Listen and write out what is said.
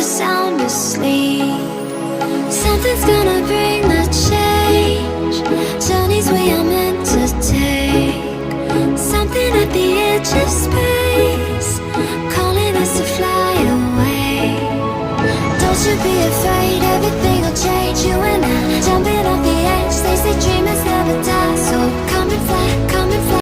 sound asleep. Something's gonna bring the change. Journeys we are meant to take. Something at the edge of space, calling us to fly away. Don't you be afraid.